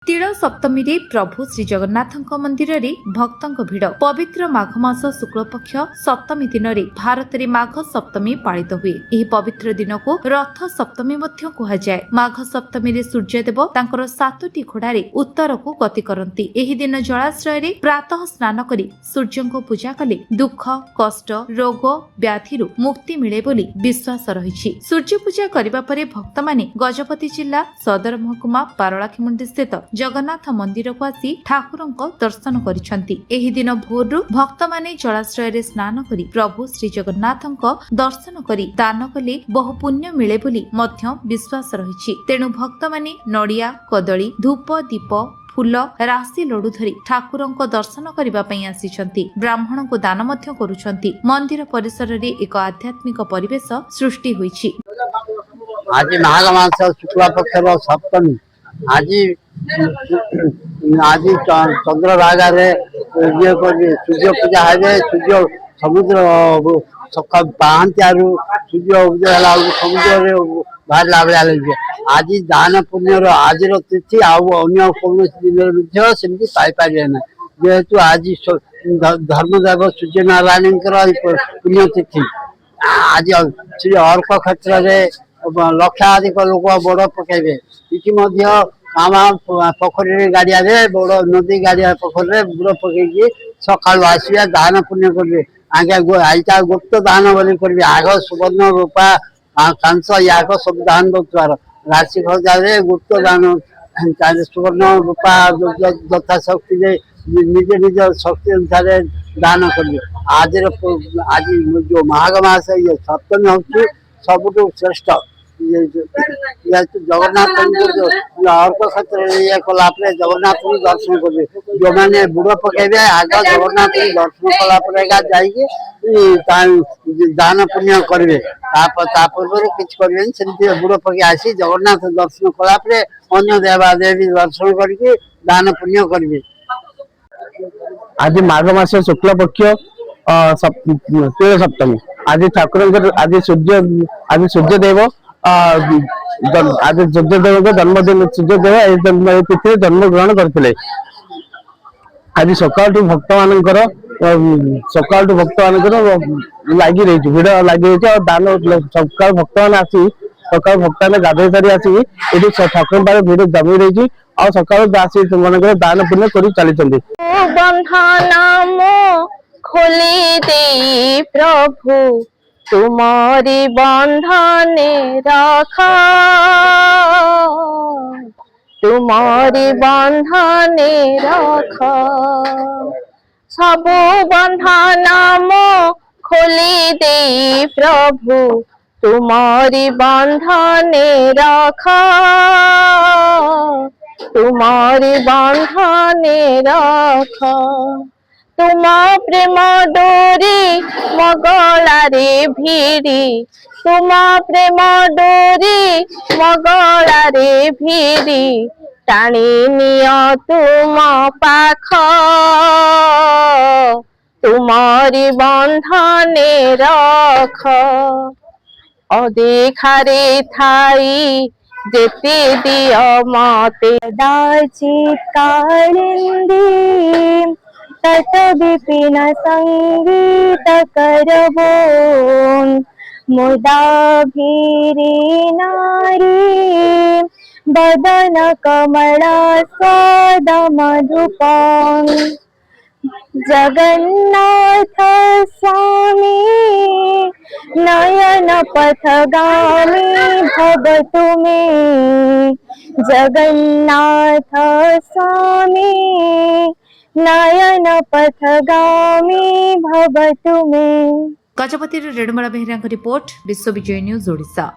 तिल सप्तमी रे प्रभु श्री जगन्नाथ मंदिर रे भक्तों भिड़ पवित्र माघ मास शुक्ल पक्ष सप्तमी दिन रे भारत रे माघ सप्तमी पालित हुए। एही पवित्र दिन को रथ सप्तमी मध्य कहा जाए। माघ सप्तमी रे सूर्यदेव तांकर 7टी घोड़ा रे उत्तर को गति करती। एही दिन जलाश्रय रे प्रातः स्नान करी सूर्य को पूजा कले दुख कष्ट रोग व्याधि मुक्ति मिले बोली विश्वास रही। सूर्य पूजा करबा परे भक्त माने गजपति जिला सदर महकुमा पारलाखिमुंडी स्थित जगन्नाथ मंदिर को आसी ठाकुर दर्शन करिसेंती। एही दिन भोरु भक्त माने जलाश्रय रे स्नान करी प्रभु श्री जगन्नाथ दर्शन करी दान कले बहु पुण्य मिले बोली मध्य विश्वास रही। तेणु भक्त माने नड़िया कदली धूप दीप फूल राशि लडू धरी ठाकुर दर्शन करने आसी ब्राह्मण को दान मध्य करुछंती। मंदिर परिसर रे एक आध्यात्मिक परिवेश सृष्टि होईछि। आज माघ मास शुक्ल पक्ष सप्तमी आज आज चंद्रभागा सूर्य पूजा है। सूर्य समुद्र सका पाहांतियारू सूर्य उदय समुद्र बाहर लगे। आज दान पुण्यर आज तिथि अन्य कौन दिन सेमती पाइपर ना जेहेतु आज धर्मदेव सूर्य नारायण पुण्य तिथि। आज श्री अर्क क्षेत्र में लक्षाधिक लोक बड़ पकेबे। पोखरी गाड़िया बड़ नदी गाड़िया पोखरी बुड़ पकई सका आसवे दान पुण्य करेंगे। आगे आईटा गुप्त दान बोली करेंगे। आग सुवर्ण रूपा कांस याग सब दान दौर राशि खजारे गुप्त दान सुवर्ण रूपा यथा शक्ति निज निज शक्ति अनुसार दान करेंगे। आज जो माघ मास ये सप्तमी हूँ सबुठ श्रेष्ठ। जगन्नाथ अर्क क्षेत्र ये कलापर जगन्नाथ दर्शन करेंगे। जो मैंने बुड़ पकेबे आग जगन्नाथ दर्शन कलापर दान पुण्य करेंगे। पूर्व किसी करें बुड़ पके आसी जगन्नाथ दर्शन कलापर अन्य देवादेवी दर्शन करके दान पुण्य करेंगे। आज माघ मास शुक्ल पक्ष तिल सप्तमी आज ठाकुर आज सूर्यदेव आज सूर्यदेव का जन्मदिन। सूर्यदेव तिथि जन्म ग्रहण करते। आज सकाल भक्त मान लगी रही भिड़ लगी रही। दान सकाल भक्त मैंने आसी सकाल भक्त मैंने गाधे सारी आसिक ये ठाकुर पाखे भिड़ जमी रही और सकाल आसी मन दान पुण्य कर चली। खोली दे प्रभु तुम्हारी बंधने रखा। तुम्हारी बंधने रखा सबु बंधन मो खोली दे प्रभु तुम्हारी बंधने रखा। तुम्हारी बंधने रखा तुम प्रेम डोरी मगलारे भिड़ी। तुम प्रेम डोरी मगलारे भिड़ी टाणी नियो तुम पाख। तुम्हारी बंधने रख अदेखारे थाई जेते दियो मते दाची कालिंदी तट विपिन संगीत करबो मुदा भीरी नारी बदन कमला स्वाद मधुपम। जगन्नाथ स्वामी नयन पथगामी भवतु मे। जगन्नाथ स्वामी नयन पथगामी भवतु मे। गजपति रेणुमाला बेहेरा रिपोर्ट विश्व विजय न्यूज ओडिशा।